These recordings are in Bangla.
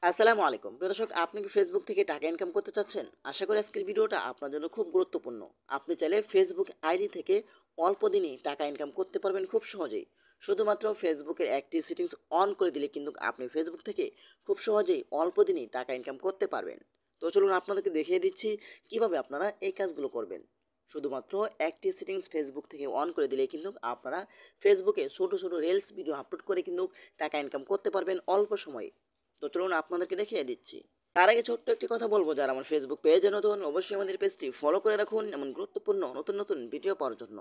আসসালামু আলাইকুম প্রিয় দর্শক, আপনি কি ফেসবুক থেকে টাকা ইনকাম করতে চাচ্ছেন? আশা করি আজকের ভিডিওটা আপনার জন্য খুব গুরুত্বপূর্ণ। আপনি চাইলে ফেসবুক আইডি থেকে অল্প দিনেই টাকা ইনকাম করতে পারবেন খুব সহজেই। শুধুমাত্র ফেসবুকের একটি সেটিংস অন করে দিলে কিন্তু আপনি ফেসবুক থেকে খুব সহজেই অল্প দিনেই টাকা ইনকাম করতে পারবেন। তো চলুন আপনাদেরকে দেখিয়ে দিচ্ছি কিভাবে আপনারা এই কাজগুলো করবেন। শুধুমাত্র একটি সেটিংস ফেসবুক থেকে অন করে দিলে কিন্তু আপনারা ফেসবুকে ছোটো ছোটো রিলস ভিডিও আপলোড করে কিন্তু টাকা ইনকাম করতে পারবেন অল্প সময়ে। তো চলুন আপনাদেরকে দেখিয়ে দিচ্ছি। তার আগে ছোট্ট একটি কথা বলবো, যারা আমার ফেসবুক পেজে নতুন অবশ্যই আমাদের পেজটি ফলো করে রাখুন এমন গুরুত্বপূর্ণ নতুন নতুন ভিডিও পাওয়ার জন্য।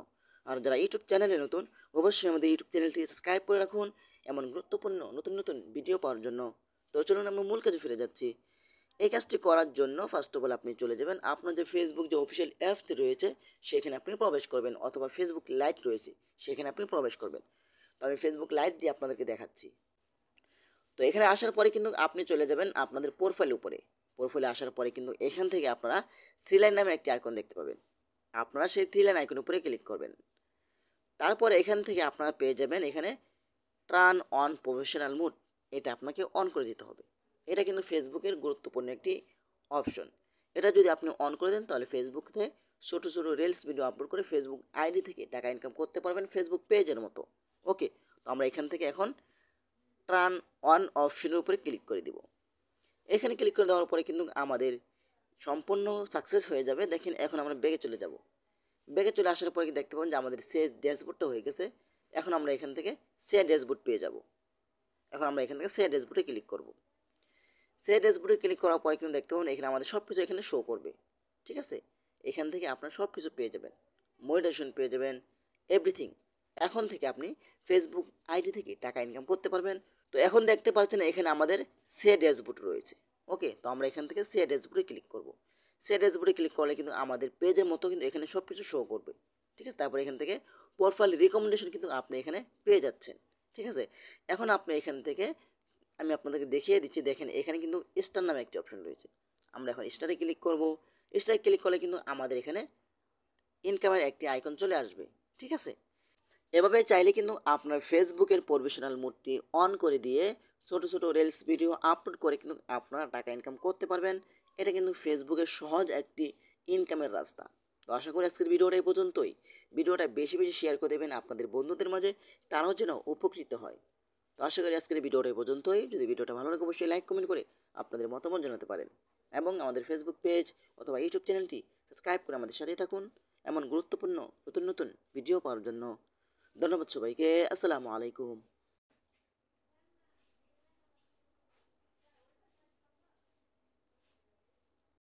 আর যারা ইউটিউব চ্যানেলে নতুন অবশ্যই আমাদের ইউটিউব চ্যানেলটি সাবস্ক্রাইব করে রাখুন এমন গুরুত্বপূর্ণ নতুন নতুন ভিডিও পাওয়ার জন্য। তো চলুন আমরা মূল কাজে ফিরে যাচ্ছি। এই কাজটি করার জন্য ফার্স্ট অফ অল আপনি চলে যাবেন আপনার যে ফেসবুক যে অফিসিয়াল অ্যাপসটি রয়েছে সেখানে আপনি প্রবেশ করবেন, অথবা ফেসবুক লাইট রয়েছে সেখানে আপনি প্রবেশ করবেন। তো আমি ফেসবুক লাইট দিয়ে আপনাদেরকে দেখাচ্ছি। তো এখানে আসার পরে কিন্তু আপনি চলে যাবেন আপনাদের প্রোফাইলের উপরে। প্রোফাইলে আসার পরে কিন্তু এখান থেকে আপনারা থ্রি লাইন নামে একটি আইকন দেখতে পাবেন। আপনারা সেই থ্রি লাইন আইকনের উপরে ক্লিক করবেন। তারপরে এখান থেকে আপনারা পেয়ে যাবেন এখানে টার্ন অন প্রফেশনাল মুড। এটা আপনাকে অন করে দিতে হবে। এটা কিন্তু ফেসবুকের গুরুত্বপূর্ণ একটি অপশন। এটা যদি আপনি অন করে দেন তাহলে ফেসবুকে ছোটো ছোটো রিলস ভিডিও আপলোড করে ফেসবুক আইডি থেকে টাকা ইনকাম করতে পারবেন ফেসবুক পেজের মতো। ওকে, তো আমরা এখান থেকে এখন টার্ন অন অপশনের উপরে ক্লিক করে দিব। এখানে ক্লিক করে দেওয়ার পরে কিন্তু আমাদের সম্পূর্ণ সাকসেস হয়ে যাবে। দেখেন এখন আমরা ব্যাগে চলে যাব। ব্যাগে চলে আসার পরে দেখতে পাবেন যে আমাদের সে ড্যাশবোর্ডটা হয়ে গেছে। এখন আমরা এখান থেকে সে ড্যাশবোর্ড পেয়ে যাব। এখন আমরা এখান থেকে সে ড্যাশবোর্ডে ক্লিক করব। সে ড্যাশবোর্ডে ক্লিক করার পরে কিন্তু দেখতে পাবেন এখানে আমাদের সব কিছু এখানে শো করবে। ঠিক আছে, এখান থেকে আপনারা সব কিছু পেয়ে যাবেন, মোটিভেশন পেয়ে যাবেন, এভরিথিং। এখন থেকে আপনি ফেসবুক আইডি থেকে টাকা ইনকাম করতে পারবেন। তো এখন দেখতে পাচ্ছেন এখানে আমাদের সে ড্যাশবোর্ড রয়েছে। ওকে, তো আমরা এখান থেকে সে ড্যাশবোর্ডে ক্লিক করব। সে ড্যাশবোর্ডে ক্লিক করলে কিন্তু আমাদের পেজের মতো কিন্তু এখানে সব কিছু শো করবে। ঠিক আছে, তারপরে এখান থেকে প্রোফাইল রিকমেন্ডেশন কিন্তু আপনি এখানে পেয়ে যাচ্ছেন। ঠিক আছে, এখন আপনি এখান থেকে আমি আপনাদেরকে দেখিয়ে দিচ্ছি। দেখেন এখানে কিন্তু স্টার নামে একটি অপশন রয়েছে। আমরা এখন স্টারে ক্লিক করব। স্টারে ক্লিক করলে কিন্তু আমাদের এখানে ইনকামের একটি আইকন চলে আসবে। ঠিক আছে, এভাবে চাইলে কিন্তু আপনার ফেসবুকের প্রফেশনাল মোডটি অন করে দিয়ে ছোটো ছোটো রিলস ভিডিও আপলোড করে কিন্তু আপনারা টাকা ইনকাম করতে পারবেন। এটা কিন্তু ফেসবুকের সহজ একটি ইনকামের রাস্তা। তো আশা করি আজকের ভিডিওটা এই পর্যন্তই। ভিডিওটা বেশি বেশি শেয়ার করে দেবেন আপনাদের বন্ধুদের মাঝে, তারাও যেন উপকৃত হয়। তো আশা করি আজকের ভিডিওটা এই পর্যন্তই। যদি ভিডিওটা ভালো লাগে অবশ্যই লাইক কমেন্ট করে আপনাদের মতামত জানাতে পারেন, এবং আমাদের ফেসবুক পেজ অথবা ইউটিউব চ্যানেলটি সাবস্ক্রাইব করে আমাদের সাথেই থাকুন এমন গুরুত্বপূর্ণ নতুন নতুন ভিডিও পাওয়ার জন্য। ধন্যবাদ সবাইকে। আসসালামু আলাইকুম।